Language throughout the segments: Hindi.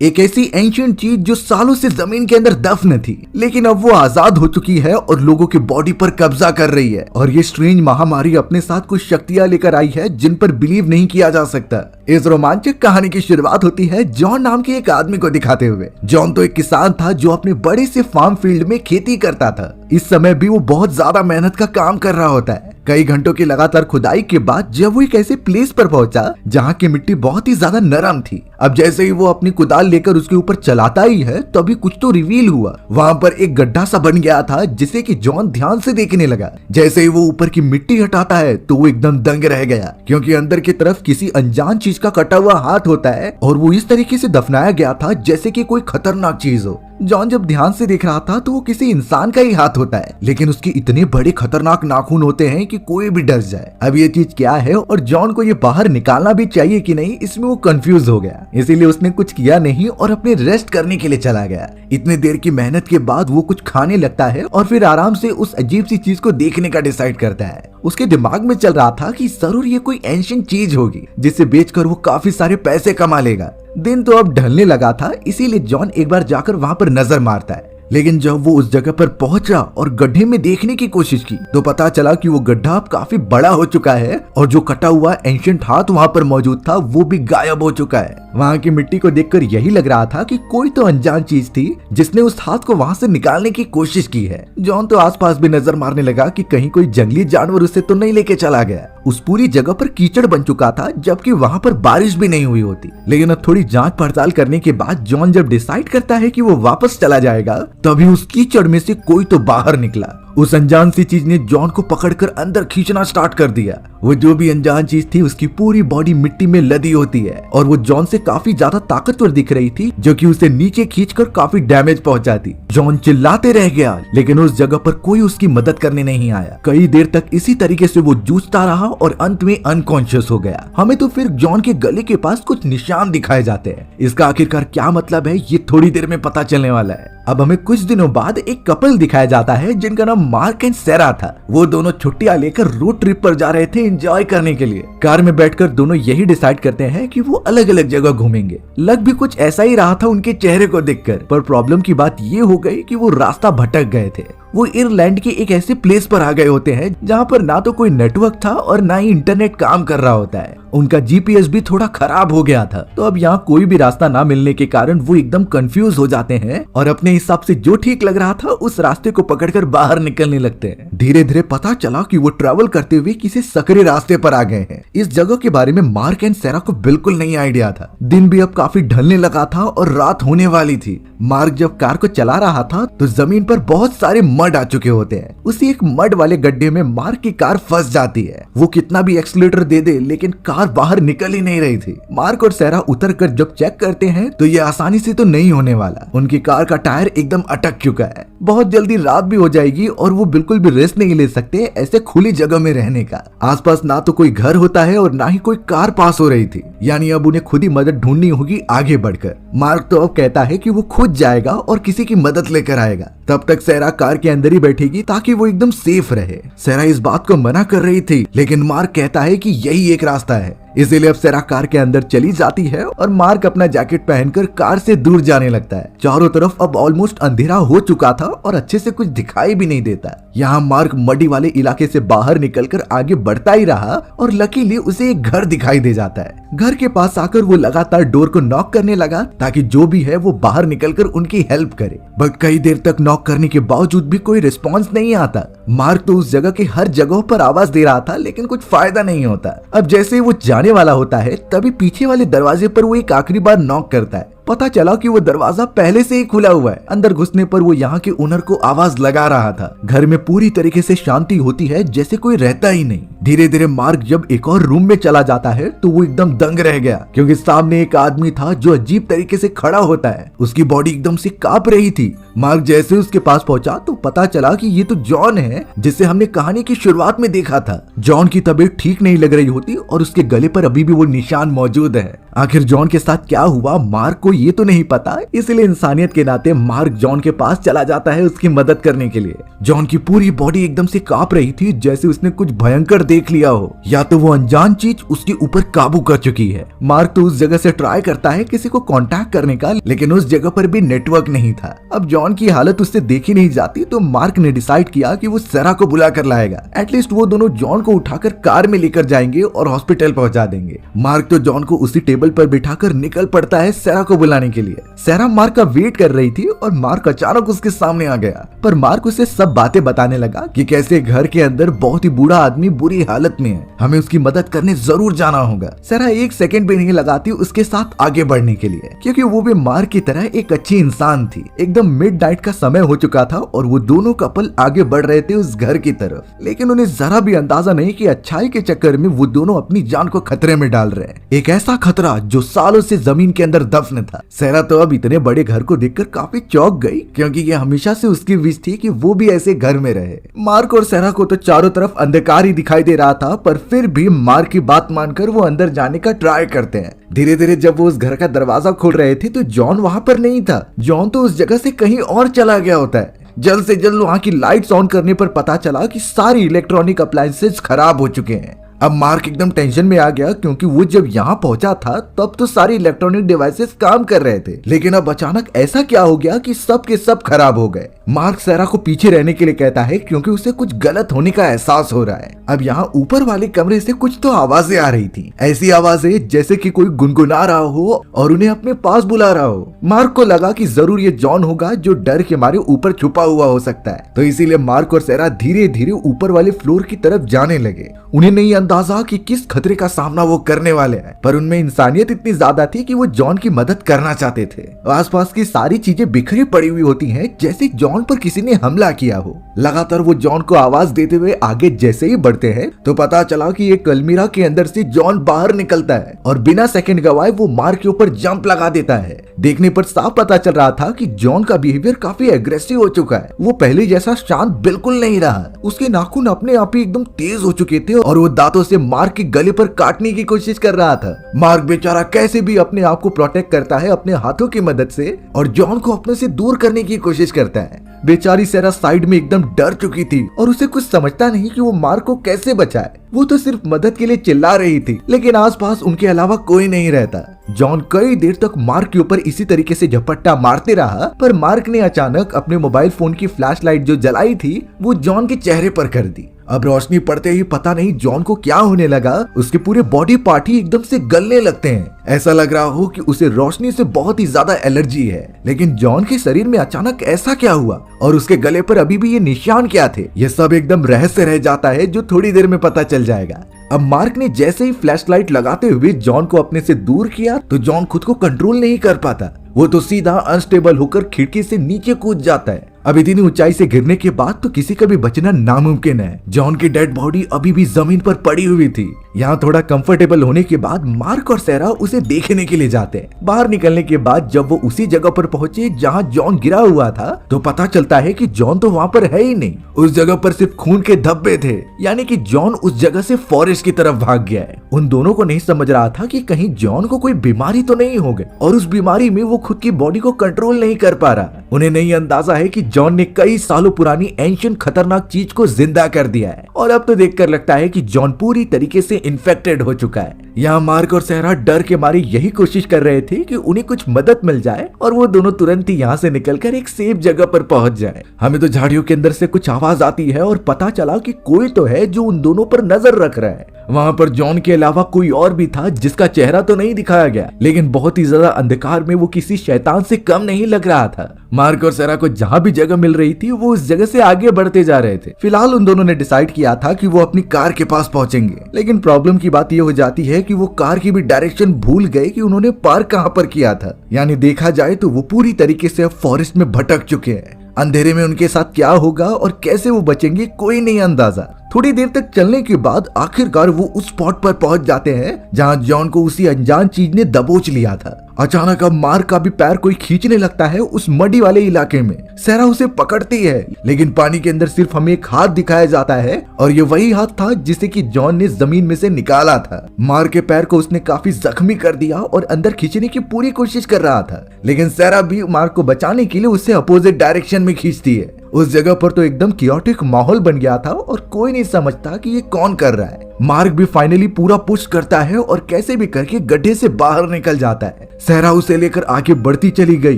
एक ऐसी एंशिएंट चीज जो सालों से जमीन के अंदर दफन थी, लेकिन अब वो आजाद हो चुकी है और लोगों की बॉडी पर कब्जा कर रही है। और ये स्ट्रेंज महामारी अपने साथ कुछ शक्तियां लेकर आई है जिन पर बिलीव नहीं किया जा सकता। इस रोमांचक कहानी की शुरुआत होती है जॉन नाम के एक आदमी को दिखाते हुए। जॉन तो एक किसान था जो अपने बड़े से फार्म फील्ड में खेती करता था। इस समय भी वो बहुत ज्यादा मेहनत का काम कर रहा होता है। कई घंटों की लगातार खुदाई के बाद जब वो एक ऐसे प्लेस पर पहुंचा जहाँ की मिट्टी बहुत ही ज्यादा नरम थी। अब जैसे ही वो अपनी कुदाल लेकर उसके ऊपर चलाता ही है तभी कुछ तो रिवील हुआ। वहाँ पर एक गड्ढा सा बन गया था जिसे कि जॉन ध्यान से देखने लगा। जैसे ही वो ऊपर की मिट्टी हटाता है तो वो एकदम दंग रह गया, क्योंकि अंदर की तरफ किसी अनजान चीज का कटा हुआ हाथ होता है और वो इस तरीके से दफनाया गया था जैसे कि कोई खतरनाक चीज हो। जॉन जब ध्यान से देख रहा था तो वो किसी इंसान का ही हाथ होता है, लेकिन उसके इतने बड़े खतरनाक नाखून होते हैं कि कोई भी डर जाए। अब ये चीज क्या है और जॉन को ये बाहर निकालना भी चाहिए कि नहीं, इसमें वो कंफ्यूज हो गया। इसीलिए उसने कुछ किया नहीं और अपने रेस्ट करने के लिए चला गया। इतने देर की मेहनत के बाद वो कुछ खाने लगता है और फिर आराम से उस अजीब सी चीज को देखने का डिसाइड करता है। उसके दिमाग में चल रहा था कि जरूर ये कोई एंशिएंट चीज होगी जिसे बेचकर वो काफी सारे पैसे कमा लेगा। दिन तो अब ढलने लगा था, इसीलिए जॉन एक बार जाकर वहाँ पर नजर मारता है। लेकिन जब वो उस जगह पर पहुंचा और गड्ढे में देखने की कोशिश की तो पता चला कि वो गड्ढा अब काफी बड़ा हो चुका है और जो कटा हुआ एंशिएंट हाथ वहाँ पर मौजूद था वो भी गायब हो चुका है। वहाँ की मिट्टी को देखकर यही लग रहा था कि कोई तो अनजान चीज थी जिसने उस हाथ को वहाँ से निकालने की कोशिश की है। जॉन तो आसपास भी नजर मारने लगा कि कहीं कोई जंगली जानवर उसे तो नहीं लेके चला गया। उस पूरी जगह पर कीचड़ बन चुका था, जबकि वहाँ पर बारिश भी नहीं हुई होती। लेकिन अब थोड़ी जांच पड़ताल करने के बाद जॉन जब डिसाइड करता है कि वो वापस चला जाएगा तभी उस कीचड़ में से कोई तो बाहर निकला। उस अनजान सी चीज ने जॉन को पकड़कर अंदर खींचना स्टार्ट कर दिया। वो जो भी अनजान चीज थी उसकी पूरी बॉडी मिट्टी में लदी होती है और वो जॉन से काफी ज्यादा ताकतवर दिख रही थी, जो कि उसे नीचे खींचकर काफी डैमेज पहुंचाती। जॉन चिल्लाते रह गया, लेकिन उस जगह पर कोई उसकी मदद करने नहीं आया। कई देर तक इसी तरीके से वो जूझता रहा और अंत में अनकॉन्शियस हो गया। हमें तो फिर जॉन के गले के पास कुछ निशान दिखाए जाते हैं। इसका आखिरकार क्या मतलब है ये थोड़ी देर में पता चलने वाला है। अब हमें कुछ दिनों बाद एक कपल दिखाया जाता है जिनका नाम मार्क एंड सेरा था। वो दोनों छुट्टियां लेकर रोड ट्रिप पर जा रहे थे एंजॉय करने के लिए। कार में बैठकर दोनों यही डिसाइड करते हैं कि वो अलग अलग जगह घूमेंगे। लग भी कुछ ऐसा ही रहा था उनके चेहरे को देखकर, पर प्रॉब्लम की बात ये हो गई कि वो रास्ता भटक गए थे। वो आयरलैंड के एक ऐसे प्लेस पर आ गए होते हैं जहाँ पर ना तो कोई नेटवर्क था और ना ही इंटरनेट काम कर रहा होता है। उनका जीपीएस भी थोड़ा खराब हो गया था, तो अब यहाँ कोई भी रास्ता ना मिलने के कारण वो एकदम कंफ्यूज हो जाते हैं और अपने हिसाब से जो ठीक लग रहा था उस रास्ते को पकड़कर बाहर निकलने लगते हैं। धीरे धीरे पता चला कि वो ट्रैवल करते हुए किसी सकरे रास्ते पर आ गए हैं। इस जगह के बारे में मार्क एंड सेरा को बिल्कुल नहीं आइडिया था। दिन भी अब काफी ढलने लगा था और रात होने वाली थी। मार्क जब कार को चला रहा था तो जमीन पर बहुत सारे मड आ चुके होते हैं। उसी एक मड वाले गड्ढे में मार्क की कार फंस जाती है। वो कितना भी एक्सीलरेटर दे दे लेकिन कार बाहर निकल ही नहीं रही थी। मार्क और सेरा उतरकर जब चेक करते हैं तो ये आसानी से तो नहीं होने वाला। उनकी कार का टायर एकदम अटक चुका है। बहुत जल्दी रात भी हो जाएगी और वो बिल्कुल भी रेस्ट नहीं ले सकते ऐसे खुली जगह में रहने का। आसपास ना तो कोई घर होता है और ना ही कोई कार पास हो रही थी, यानी अब उन्हें खुद ही मदद ढूंढनी होगी आगे बढ़कर। मार्क तो अब कहता है कि वो खुद जाएगा और किसी की मदद लेकर आएगा। तब तक सेरा कार के अंदर ही बैठेगी ताकि वो एकदम सेफ रहे। सेरा इस बात को मना कर रही थी, लेकिन मार्क कहता है कि यही एक रास्ता है। इसीलिए अब सेरा कार के अंदर चली जाती है और मार्क अपना जैकेट पहनकर कार से दूर जाने लगता है। चारों तरफ अब ऑलमोस्ट अंधेरा हो चुका था और अच्छे से कुछ दिखाई भी नहीं देता। यहाँ मार्क मडी वाले इलाके से बाहर निकलकर आगे बढ़ता ही रहा और लकीली उसे एक घर दिखाई दे जाता है। घर के पास आकर वो लगातार डोर को नॉक करने लगा ताकि जो भी है वो बाहर निकलकर उनकी हेल्प करे। बट कई देर तक नॉक करने के बावजूद भी कोई रिस्पॉन्स नहीं आता। मार्क तो उस जगह के हर जगह पर आवाज दे रहा था, लेकिन कुछ फायदा नहीं होता। अब जैसे ही वो जाने वाला होता है तभी पीछे वाले दरवाजे पर वो एक आखिरी बार नॉक करता है। पता चला कि वो दरवाजा पहले से ही खुला हुआ है। अंदर घुसने पर वो यहाँ के ओनर को आवाज लगा रहा था। घर में पूरी तरीके से शांति होती है जैसे कोई रहता ही नहीं। धीरे धीरे मार्क जब एक और रूम में चला जाता है तो वो एकदम दंग रह गया, क्योंकि सामने एक आदमी था जो अजीब तरीके से खड़ा होता है। उसकी बॉडी एकदम से कांप रही थी। मार्क जैसे उसके पास पहुंचा तो पता चला कि ये तो जॉन है जिसे हमने कहानी की शुरुआत में देखा था। जॉन की तबीयत ठीक नहीं लग रही होती और उसके गले पर अभी भी वो निशान मौजूद है। आखिर जॉन के साथ क्या हुआ मार्क को ये तो नहीं पता, इसलिए इंसानियत के नाते मार्क जॉन के पास चला जाता है उसकी मदद करने के लिए। जॉन की पूरी बॉडी एकदम से कांप रही थी, जैसे उसने कुछ भयंकर देख लिया हो, या तो वो अनजान चीज उसके ऊपर काबू कर चुकी है। मार्क तो उस जगह से ट्राई करता है किसी को कांटेक्ट करने का, लेकिन उस जगह पर भी नेटवर्क नहीं था। अब जॉन की हालत उससे देखी नहीं जाती, तो मार्क ने डिसाइड किया कि वो सेरा को बुला कर लाएगा। एटलीस्ट वो दोनों जॉन को उठाकर कार में लेकर जाएंगे और हॉस्पिटल पहुंचा देंगे। मार्क तो जॉन को उसी टेबल पर बिठाकर निकल पड़ता है सेरा को बुलाने के लिए। सेरा मार्क का वेट कर रही थी और मार्क अचानक उसके सामने आ गया, पर मार्क उसे सब बातें बताने लगा कि कैसे घर के अंदर बहुत ही बूढ़ा आदमी बुरी हालत में है, हमें उसकी मदद करने जरूर जाना होगा। सेरा एक सेकंड भी नहीं लगाती उसके साथ आगे बढ़ने के लिए, क्योंकि वो भी मार्क की तरह एक अच्छी इंसान थी। एकदम मिड नाइट का समय हो चुका था और वो दोनों कपल आगे बढ़ रहे थे उस घर की तरफ, लेकिन उन्हें जरा भी अंदाजा नहीं कि अच्छाई के चक्कर में वो दोनों अपनी जान को खतरे में डाल रहे हैं। एक ऐसा खतरा जो सालों से जमीन के अंदर दफन था। सेरा तो अब इतने बड़े घर को देखकर काफी चौंक गई, क्योंकि ये हमेशा से उसकी विश थी कि वो भी ऐसे घर में रहे। मार्क और सेरा को तो चारों तरफ अंधकार ही दिखाई दे रहा था, पर फिर भी मार्क की बात मानकर वो अंदर जाने का ट्राई करते हैं। धीरे धीरे जब वो उस घर का दरवाजा खोल रहे थे तो जॉन वहां पर नहीं था। जॉन तो उस जगह से कहीं और चला गया होता है। जल्द से जल्द वहां की लाइट्स ऑन करने पर पता चला कि सारी इलेक्ट्रॉनिक अप्लायंसेस खराब हो चुके हैं। अब मार्क एकदम टेंशन में आ गया, क्योंकि वो जब यहाँ पहुंचा था तब तो सारी इलेक्ट्रॉनिक डिवाइसेस काम कर रहे थे, लेकिन अब अचानक ऐसा क्या हो गया कि सब के सब खराब हो गए। मार्क सेरा को पीछे रहने के लिए कहता है, क्योंकि उसे कुछ गलत होने का एहसास हो रहा है। अब यहाँ ऊपर वाले कमरे से कुछ तो आवाजें आ रही थी, ऐसी आवाजें जैसे कि कोई गुनगुना रहा हो और उन्हें अपने पास बुला रहा हो। मार्क को लगा कि जरूर ये जॉन होगा जो डर के मारे ऊपर छुपा हुआ हो सकता है, तो इसीलिए मार्क और सेरा धीरे धीरे ऊपर वाले फ्लोर की तरफ जाने लगे। उन्हें नहीं अंदाजा कि किस खतरे का सामना वो करने वाले हैं, पर उनमें इंसानियत इतनी ज्यादा थी कि वो जॉन की मदद करना चाहते थे। आसपास की सारी चीजें बिखरी पड़ी हुई होती हैं, जैसे जॉन पर किसी ने हमला किया हो। लगातार वो जॉन को आवाज देते हुए आगे जैसे ही बढ़ते हैं तो पता चला कि एक अलमीरा के अंदर से जॉन बाहर निकलता है और बिना सेकंड गवाए वो मार्क के ऊपर जंप लगा देता है। देखने पर साफ पता चल रहा था कि जॉन का बिहेवियर काफी एग्रेसिव हो चुका है। वो पहले जैसा शांत बिल्कुल नहीं रहा। उसके नाखून अपने आप ही एकदम तेज हो चुके थे और वो दांतों से मार्क के गले पर काटने की कोशिश कर रहा था। मार्क बेचारा कैसे भी अपने आप को प्रोटेक्ट करता है अपने हाथों की मदद से और जॉन को अपने से दूर करने की कोशिश करता है। बेचारी सेरा साइड में एकदम डर चुकी थी और उसे कुछ समझता नहीं कि वो मार्क को कैसे बचाए। वो तो सिर्फ मदद के लिए चिल्ला रही थी, लेकिन आसपास उनके अलावा कोई नहीं रहता। जॉन कई देर तक मार्क के ऊपर इसी तरीके से झपट्टा मारते रहा, पर मार्क ने अचानक अपने मोबाइल फोन की फ्लैशलाइट जो जलाई थी वो जॉन के चेहरे पर कर दी। अब रोशनी पड़ते ही पता नहीं जॉन को क्या होने लगा, उसके पूरे बॉडी पार्ट ही एकदम से गलने लगते हैं। ऐसा लग रहा हो कि उसे रोशनी से बहुत ही ज्यादा एलर्जी है। लेकिन जॉन के शरीर में अचानक ऐसा क्या हुआ और उसके गले पर अभी भी ये निशान क्या थे, ये सब एकदम रहस्य रह जाता है जो थोड़ी देर में पता चल जाएगा। अब मार्क ने जैसे ही फ्लैशलाइट लगाते हुए जॉन को अपने से दूर किया तो जॉन खुद को कंट्रोल नहीं कर पाता। वो तो सीधा अनस्टेबल होकर खिड़की से नीचे कूद जाता है। अब इतनी ऊंचाई से गिरने के बाद तो किसी का भी बचना नामुमकिन है। जॉन की डेड बॉडी अभी भी जमीन पर पड़ी हुई थी। यहाँ थोड़ा कंफर्टेबल होने के बाद मार्क और सेरा उसे देखने के लिए जाते हैं। बाहर निकलने के बाद जब वो उसी जगह पर पहुंचे जहाँ जॉन गिरा हुआ था तो पता चलता है कि जॉन तो वहाँ पर है ही नहीं। उस जगह पर सिर्फ खून के धब्बे थे, यानी कि जॉन उस जगह से फॉरेस्ट की तरफ भाग गया है। उन दोनों को नहीं समझ रहा था कि कहीं जॉन को कोई बीमारी तो नहीं हो गई और उस बीमारी में वो खुद की बॉडी को कंट्रोल नहीं कर पा रहा। उन्हें नहीं अंदाजा है कि जॉन ने कई सालों पुरानी एंशिएंट खतरनाक चीज को जिंदा कर दिया है और अब तो देखकर लगता है कि जॉन पूरी तरीके से इन्फेक्टेड हो चुका है। यहाँ मार्क और सेरा डर के मारे यही कोशिश कर रहे थे कि उन्हें कुछ मदद मिल जाए और वो दोनों तुरंत ही यहाँ से निकलकर एक सेफ जगह पर पहुंच जाए। हमें तो झाड़ियों के अंदर से कुछ आवाज आती है और पता चला कि कोई तो है जो उन दोनों पर नजर रख रहा है। वहाँ पर जॉन के अलावा कोई और भी था जिसका चेहरा तो नहीं दिखाया गया, लेकिन बहुत ही ज्यादा अंधकार में वो किसी शैतान से कम नहीं लग रहा था। मार्क और सेरा को जहाँ भी जगह मिल रही थी वो उस जगह से आगे बढ़ते जा रहे थे। फिलहाल उन दोनों ने डिसाइड किया था कि वो अपनी कार के पास पहुंचेंगे, लेकिन प्रॉब्लम की बात ये हो जाती है कि वो कार की भी डायरेक्शन भूल गए कि उन्होंने पार्क कहाँ पर किया था। यानी देखा जाए तो वो पूरी तरीके से फॉरेस्ट में भटक चुके हैं। अंधेरे में उनके साथ क्या होगा और कैसे वो बचेंगे कोई नहीं अंदाजा। थोड़ी देर तक चलने के बाद आखिरकार वो उस स्पॉट पर पहुंच जाते हैं जहां जॉन को उसी अनजान चीज ने दबोच लिया था। अचानक अब मार्क का भी पैर कोई खींचने लगता है उस मडी वाले इलाके में। सैरा उसे पकड़ती है, लेकिन पानी के अंदर सिर्फ हमें एक हाथ दिखाया जाता है और ये वही हाथ था जिसे कि जॉन ने जमीन में से निकाला था। मार्क के पैर को उसने काफी जख्मी कर दिया और अंदर खींचने की पूरी कोशिश कर रहा था, लेकिन सैरा भी मार्क को बचाने के लिए उसे अपोजिट डायरेक्शन में खींचती है। उस जगह पर तो एकदम कियोटिक माहौल बन गया था और कोई नहीं समझता कि ये कौन कर रहा है। मार्क भी फाइनली पूरा पुश करता है और कैसे भी करके गड्ढे से बाहर निकल जाता है। सहरा उसे लेकर आगे बढ़ती चली गई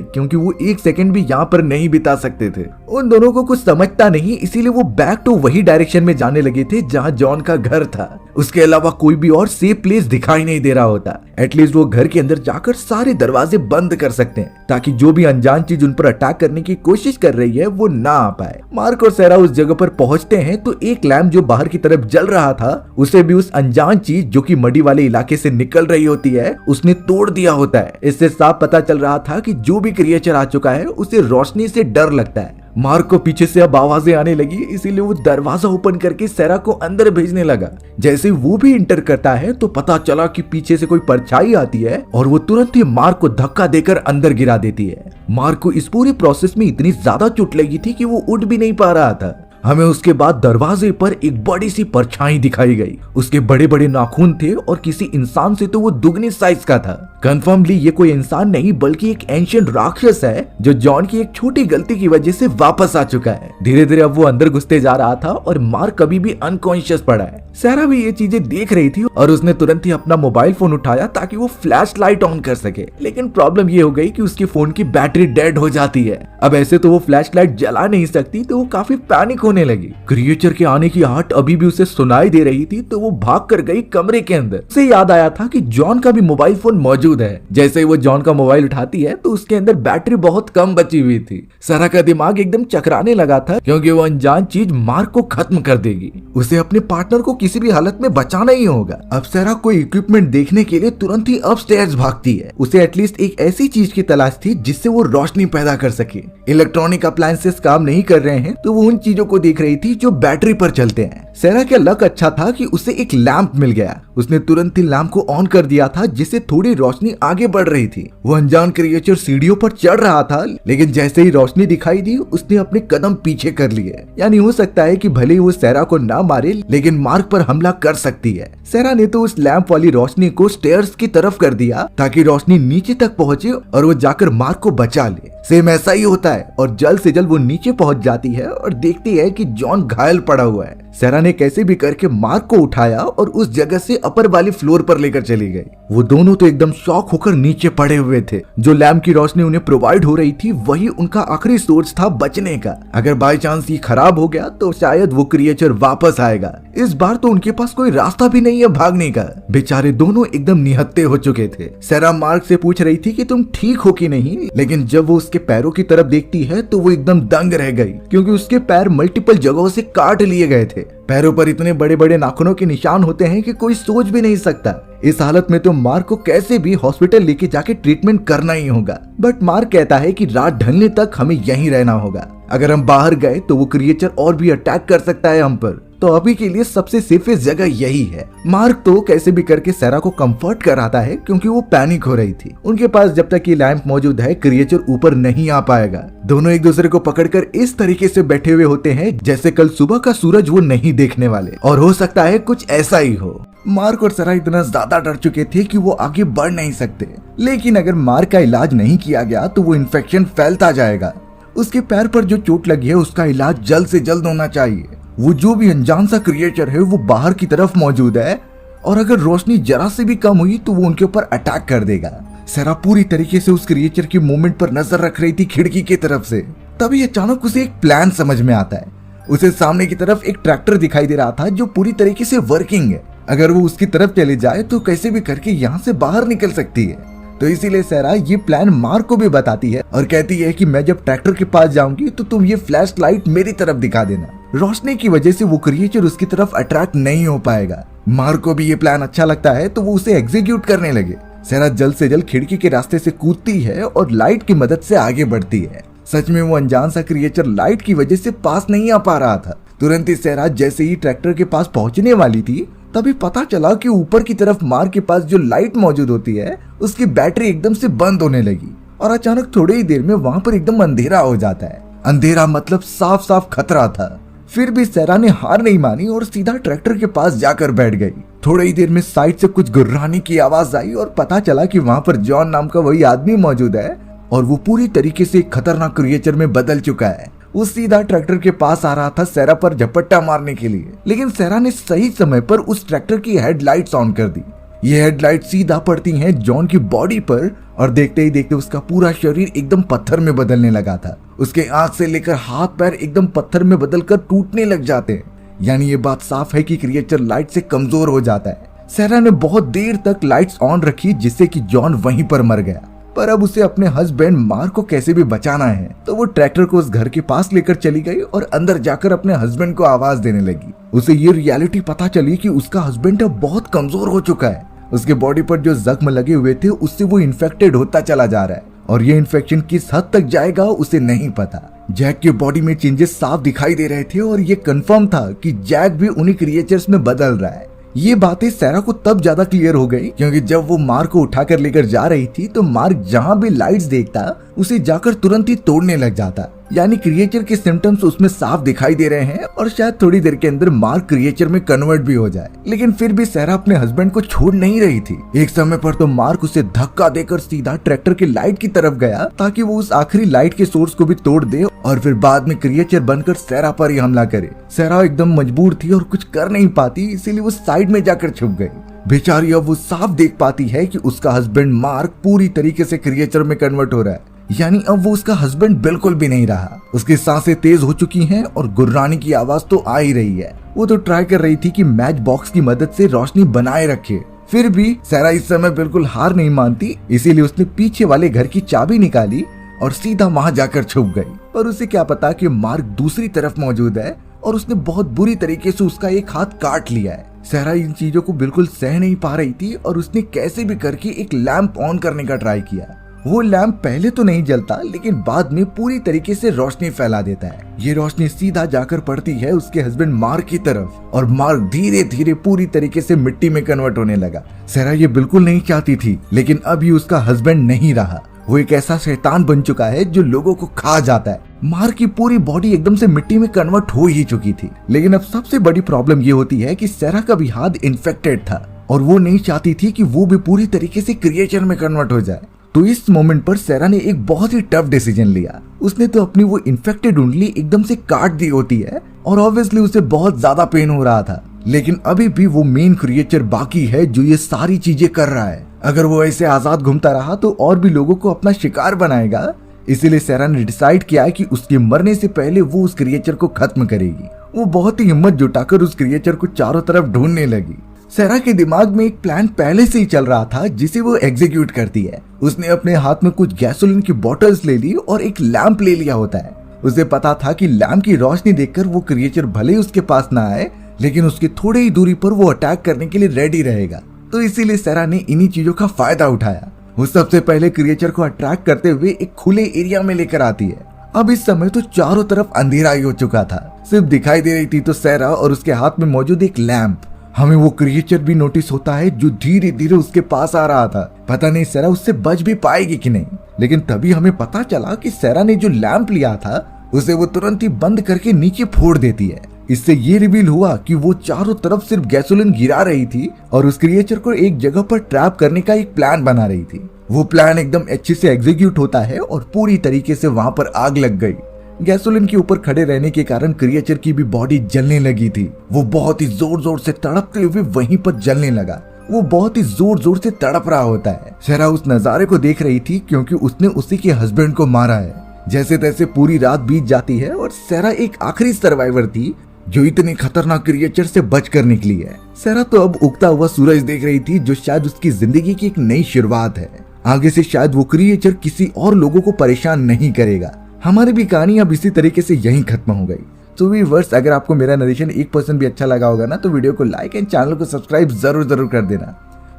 क्योंकि वो एक सेकंड भी यहाँ पर नहीं बिता सकते थे। उन दोनों को कुछ समझता नहीं, इसीलिए वो बैक टू वही डायरेक्शन में जाने लगे थे जहाँ जॉन का घर था। उसके अलावा कोई भी और सेफ प्लेस दिखाई नहीं दे रहा होता। एटलीस्ट वो घर के अंदर जाकर सारे दरवाजे बंद कर सकते हैं ताकि जो भी अनजान चीज उन पर अटैक करने की कोशिश कर रही है वो ना आ पाए। मार्क और सैरा उस जगह पर पहुंचते हैं तो एक लैम्प जो बाहर की तरफ जल रहा था उसे भी उस अनजान चीज जो कि मडी वाले इलाके से निकल रही होती है उसने तोड़ दिया होता है। इससे साफ पता चल रहा था कि जो भी क्रिएचर आ चुका है उसे रोशनी से डर लगता है। मार्क को पीछे से अब आवाजें आने लगी, इसीलिए वो दरवाजा ओपन करके सैरा को अंदर भेजने लगा। जैसे वो भी इंटर करता है तो पता चला कि पीछे से कोई परछाई आती है और वो तुरंत ही मार्क को धक्का देकर अंदर गिरा देती है। मार्क को इस पूरे प्रोसेस में इतनी ज्यादा चोट लगी थी कि वो उठ भी नहीं पा रहा था। हमें उसके बाद दरवाजे पर एक बड़ी सी परछाई दिखाई गई। उसके बड़े बड़े नाखून थे और किसी इंसान से तो वो दुगनी साइज का था। कंफर्मली ये कोई इंसान नहीं बल्कि एक एंशिएंट राक्षस है जो जॉन की एक छोटी गलती की वजह से वापस आ चुका है। धीरे धीरे अब वो अंदर घुसते जा रहा था और मार्क कभी भी अनकॉन्शियस पड़ा है। सैरा भी ये चीजें देख रही थी और उसने तुरंत ही अपना मोबाइल फोन उठाया ताकि वो फ्लैश लाइट ऑन कर सके, लेकिन प्रॉब्लम ये हो गई कि उसके फोन की बैटरी डेड हो जाती है। अब ऐसे तो वो फ्लैश लाइट जला नहीं सकती, तो वो काफी पैनिक होने लगी। क्रिएचर के आने की आहट अभी भी उसे सुनाई दे रही थी तो वो भाग कर गई कमरे के अंदर। उसे याद आया था कि जॉन का भी मोबाइल फोन मौजूद है। जैसे ही वो जॉन का मोबाइल उठाती है तो उसके अंदर बैटरी बहुत कम बची हुई थी। सैरा का दिमाग एकदम चकराने लगा था क्योंकि वो अनजान चीज मार्क को खत्म कर देगी। उसे अपने पार्टनर को किसी भी हालत में बचाना ही होगा। अब सैरा कोई इक्विपमेंट देखने के लिए तुरंत ही अपस्टेयर्स भागती है। उसे एटलीस्ट एक ऐसी चीज की तलाश थी जिससे वो रोशनी पैदा कर सके। इलेक्ट्रॉनिक अप्लायंसेस काम नहीं कर रहे हैं तो वो उन चीजों को देख रही थी जो बैटरी पर चलते हैं। सैरा का लक अच्छा था कि उसे एक लैंप मिल गया। उसने तुरंत ही लैंप को ऑन कर दिया था जिससे थोड़ी रोशनी आगे बढ़ रही थी। वो अनजान क्रिएचर सीढ़ियों पर चढ़ रहा था, लेकिन जैसे ही रोशनी दिखाई दी उसने अपने कदम पीछे कर लिए। यानी हो सकता है कि भले ही वो सैरा को ना मारे लेकिन मार्क पर हमला कर सकती है। सैरा ने तो उस लैंप वाली रोशनी को स्टेयर्स की तरफ कर दिया ताकि रोशनी नीचे तक पहुंचे और वो जाकर मार्क को बचा ले। सेम ऐसा ही होता है और जल्द से जल्द वो नीचे पहुंच जाती है और देखती है कि जॉन घायल पड़ा हुआ है। सैरा ने कैसे भी करके मार्क को उठाया और उस जगह से अपर वाली फ्लोर पर लेकर चली गई। वो दोनों तो एकदम शॉक होकर नीचे पड़े हुए थे। जो लैंप की रोशनी उन्हें प्रोवाइड हो रही थी वही उनका आखिरी सोर्स था बचने का। अगर बाय चांस ये खराब हो गया तो शायद वो क्रिएचर वापस आएगा। इस बार तो उनके पास कोई रास्ता भी नहीं है भागने का। बेचारे दोनों एकदम निहत्ते हो चुके थे। सैरा मार्क से पूछ रही थी कि तुम ठीक हो कि नहीं, लेकिन जब वो उसके पैरों की तरफ देखती है तो वो एकदम दंग रह गई क्योंकि उसके पैर मल्टीपल जगहों से काट लिए गए थे। पैरों पर इतने बड़े बड़े नाखूनों के निशान होते हैं कि कोई सोच भी नहीं सकता। इस हालत में तो मार्क को कैसे भी हॉस्पिटल लेके जाके ट्रीटमेंट करना ही होगा। बट मार्क कहता है कि रात ढलने तक हमें यहीं रहना होगा। अगर हम बाहर गए तो वो क्रिएचर और भी अटैक कर सकता है हम पर, तो अभी के लिए सबसे सेफेस्ट जगह यही है। मार्क तो कैसे भी करके सैरा को कंफर्ट कराता है क्योंकि वो पैनिक हो रही थी। उनके पास जब तक ये लैंप मौजूद है क्रिएचर ऊपर नहीं आ पाएगा। दोनों एक दूसरे को पकड़कर इस तरीके से बैठे हुए होते हैं जैसे कल सुबह का सूरज वो नहीं देखने वाले, और हो सकता है कुछ ऐसा ही हो। मार्क और सैरा इतना ज्यादा डर चुके थे कि वो आगे बढ़ नहीं सकते, लेकिन अगर मार्क का इलाज नहीं किया गया तो वो इन्फेक्शन फैलता जाएगा। उसके पैर पर जो चोट लगी है उसका इलाज जल्द से जल्द होना चाहिए। वो जो भी अनजान सा क्रिएचर है वो बाहर की तरफ मौजूद है और अगर रोशनी जरा से भी कम हुई तो वो उनके ऊपर अटैक कर देगा। सैरा पूरी तरीके से उस क्रिएचर की मूवमेंट पर नजर रख रही थी खिड़की की तरफ से। तभी अचानक उसे एक प्लान समझ में आता है। उसे सामने की तरफ एक ट्रैक्टर दिखाई दे रहा था जो पूरी तरीके से वर्किंग है। अगर वो उसकी तरफ चले जाए तो कैसे भी करके यहाँ से बाहर निकल सकती है। तो इसीलिए सैरा ये प्लान मार्क को भी बताती है और कहती है कि मैं जब ट्रैक्टर के पास जाऊंगी तो तुम ये फ्लैश लाइट मेरी तरफ दिखा देना। रोशनी की वजह से वो क्रिएचर उसकी तरफ अट्रैक्ट नहीं हो पाएगा। मार्क को भी ये प्लान अच्छा लगता है तो वो उसे एग्जीक्यूट करने लगे। सैरा जल्द से जल्द खिड़की के रास्ते से कूदती है और लाइट की मदद से आगे बढ़ती है। सच में वो अनजान सा क्रिएचर लाइट की वजह से पास नहीं आ पा रहा था, तुरंत ही सहरा जैसे ही ट्रैक्टर के पास पहुंचने वाली थी तभी पता चला कि ऊपर की तरफ मार्क के पास जो लाइट मौजूद होती है उसकी बैटरी एकदम से बंद होने लगी और अचानक थोड़ी ही देर में वहां पर एकदम अंधेरा हो जाता है। अंधेरा मतलब साफ साफ खतरा था। फिर भी सहरा ने हार नहीं मानी और सीधा ट्रैक्टर के पास जाकर बैठ गई। थोड़ी ही देर में साइड से कुछ गुर्राने की आवाज आई और पता चला कि वहां पर जॉन नाम का वही आदमी मौजूद है और वो पूरी तरीके से एक खतरनाक क्रिएचर में बदल चुका है। वो सीधा ट्रैक्टर के पास आ रहा था सहरा पर झपट्टा मारने के लिए, लेकिन सहरा ने सही समय पर उस ट्रैक्टर की हेडलाइट्स ऑन कर दी। ये हेडलाइट सीधा पड़ती हैं जॉन की बॉडी पर और देखते ही देखते उसका पूरा शरीर एकदम पत्थर में बदलने लगा था। उसके आंख से लेकर हाथ पैर एकदम पत्थर में बदलकर टूटने लग जाते हैं। यानी ये बात साफ है कि क्रिएचर लाइट से कमजोर हो जाता है। सहरा ने बहुत देर तक लाइट्स ऑन रखी जिससे कि जॉन वहीं पर मर गया। पर अब उसे अपने हस्बैंड मार्क को कैसे भी बचाना है, तो वो ट्रैक्टर को उस घर के पास लेकर चली गई और अंदर जाकर अपने हस्बैंड को आवाज देने लगी। उसे ये रियलिटी पता चली कि उसका हस्बैंड अब बहुत कमजोर हो चुका है। उसके बॉडी पर जो जख्म लगे हुए थे उससे वो इन्फेक्टेड होता चला जा रहा है और ये इन्फेक्शन किस हद तक जाएगा उसे नहीं पता। जैक के बॉडी में चेंजेस साफ दिखाई दे रहे थे और ये कंफर्म था कि जैक भी उन्हीं क्रिएचर्स में बदल रहा है। ये बातें सहरा को तब ज्यादा क्लियर हो गई क्योंकि जब वो मार्क को उठाकर लेकर जा रही थी तो मार्क जहां भी लाइट्स देखता उसे जाकर तुरंत ही तोड़ने लग जाता। यानी क्रिएचर के सिम्टम्स उसमें साफ दिखाई दे रहे हैं और शायद थोड़ी देर के अंदर मार्क क्रिएचर में कन्वर्ट भी हो जाए। लेकिन फिर भी सहरा अपने हस्बैंड को छोड़ नहीं रही थी। एक समय पर तो मार्क उसे धक्का देकर सीधा ट्रैक्टर की लाइट की तरफ गया ताकि वो उस आखिरी लाइट के सोर्स को भी तोड़ दे और फिर बाद में क्रिएचर बनकर सहरा पर ही हमला करे। सहरा एकदम मजबूर थी और कुछ कर नहीं पाती, इसीलिए वो साइड में जाकर छुप गई। बेचारी अब वो साफ देख पाती है कि उसका हस्बैंड मार्क पूरी तरीके से क्रिएचर में कन्वर्ट हो रहा है। यानी अब वो उसका हस्बैंड बिल्कुल भी नहीं रहा। उसकी सांसें तेज हो चुकी हैं और गुर्राने की आवाज तो आ ही रही है। वो तो ट्राई कर रही थी कि मैच बॉक्स की मदद से रोशनी बनाए रखे। फिर भी सहरा इस समय बिल्कुल हार नहीं मानती, इसीलिए उसने पीछे वाले घर की चाबी निकाली और सीधा वहां जाकर छुप गई। पर उसे क्या पता कि मार्क दूसरी तरफ मौजूद है और उसने बहुत बुरी तरीके से उसका एक हाथ काट लिया है। सहरा इन चीजों को बिल्कुल सह नहीं पा रही थी और उसने कैसे भी करके एक लैंप ऑन करने का ट्राई किया। वो लैंप पहले तो नहीं जलता लेकिन बाद में पूरी तरीके से रोशनी फैला देता है। ये रोशनी सीधा जाकर पड़ती है उसके हस्बैंड मार्क की तरफ और मार्क धीरे धीरे पूरी तरीके से मिट्टी में कन्वर्ट होने लगा। सहरा ये बिल्कुल नहीं चाहती थी लेकिन अब ये उसका हस्बैंड नहीं रहा। वो एक ऐसा शैतान बन चुका है जो लोगों को खा जाता है। मार्क की पूरी बॉडी एकदम से मिट्टी में कन्वर्ट हो ही चुकी थी। लेकिन अब सबसे बड़ी प्रॉब्लम ये होती है कि सहरा का भी हाथ इन्फेक्टेड था और वो नहीं चाहती थी कि वो भी पूरी तरीके से क्रिएचर में कन्वर्ट हो जाए। तो इस मोमेंट पर सहरा ने एक बहुत ही टफ डिसीजन लिया। उसने तो अपनी वो इन्फेक्टेड उंगली एकदम से काट दी होती है और ऑब्वियसली उसे बहुत ज्यादा पेन हो रहा था। लेकिन अभी भी वो मेन क्रिएचर बाकी है जो ये सारी चीजें कर रहा है। अगर वो ऐसे आजाद घूमता रहा तो और भी लोगों को अपना शिकार बनाएगा। इसीलिए सहरा ने डिसाइड किया कि उसके मरने से पहले वो उस क्रिएचर को खत्म करेगी। वो बहुत ही हिम्मत जुटाकर उस क्रिएचर को चारों तरफ ढूंढने लगी। सहरा के दिमाग में एक प्लान पहले से ही चल रहा था जिसे वो एग्जीक्यूट करती है। उसने अपने हाथ में कुछ गैसोलीन की बोतल्स ले ली और एक लैंप ले लिया होता है। उसे पता था कि लैंप की रोशनी देखकर वो क्रिएचर भले ही उसके पास ना आए लेकिन उसके थोड़े ही दूरी पर वो अटैक करने के लिए रेडी रहेगा। तो इसीलिए सहरा ने इन्हीं चीजों का फायदा उठाया। वो सबसे पहले क्रिएचर को अट्रैक्ट करते हुए एक खुले एरिया में लेकर आती है। अब इस समय तो चारों तरफ अंधेरा ही हो चुका था, सिर्फ दिखाई दे रही थी तो सहरा और उसके हाथ में मौजूद एक लैंप। हमें वो क्रिएचर भी नोटिस होता है जो धीरे धीरे उसके पास आ रहा था। पता नहीं सहरा उससे बच भी पाएगी कि नहीं, लेकिन तभी हमें पता चला कि सहरा ने जो लैंप लिया था उसे वो तुरंत ही बंद करके नीचे फोड़ देती है। इससे ये रिवील हुआ कि वो चारों तरफ सिर्फ गैसोलीन गिरा रही थी और उस क्रिएचर को एक जगह पर ट्रैप करने का एक प्लान बना रही थी। वो प्लान एकदम अच्छे से एग्जीक्यूट होता है और पूरी तरीके से वहां पर आग लग गई। गैसोलीन के ऊपर खड़े रहने के कारण क्रिएचर की भी बॉडी जलने लगी थी। वो बहुत ही जोर जोर से तड़पते हुए वहीं पर जलने लगा। वो बहुत ही जोर जोर से तड़प रहा होता है। सहरा उस नजारे को देख रही थी क्योंकि उसने उसी के हस्बैंड को मारा है। जैसे तैसे पूरी रात बीत जाती है और सहरा एक आखिरी सर्वाइवर थी जो इतने खतरनाक क्रिएचर से बच कर निकली है। सहरा तो अब उगता हुआ सूरज देख रही थी जो शायद उसकी जिंदगी की एक नई शुरुआत है। आगे से शायद वो क्रिएचर किसी और लोगों को परेशान नहीं करेगा। हमारी भी कहानी अब इसी तरीके से यहीं खत्म हो गई। तो व्यूअर्स, अगर आपको मेरा नरेशन 1% भी अच्छा लगा होगा ना तो वीडियो को लाइक एंड चैनल को सब्सक्राइब जरूर कर देना।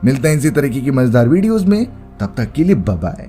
मिलते हैं इसी तरीके की मजेदार वीडियोस में, तब तक के लिए बाय बाय।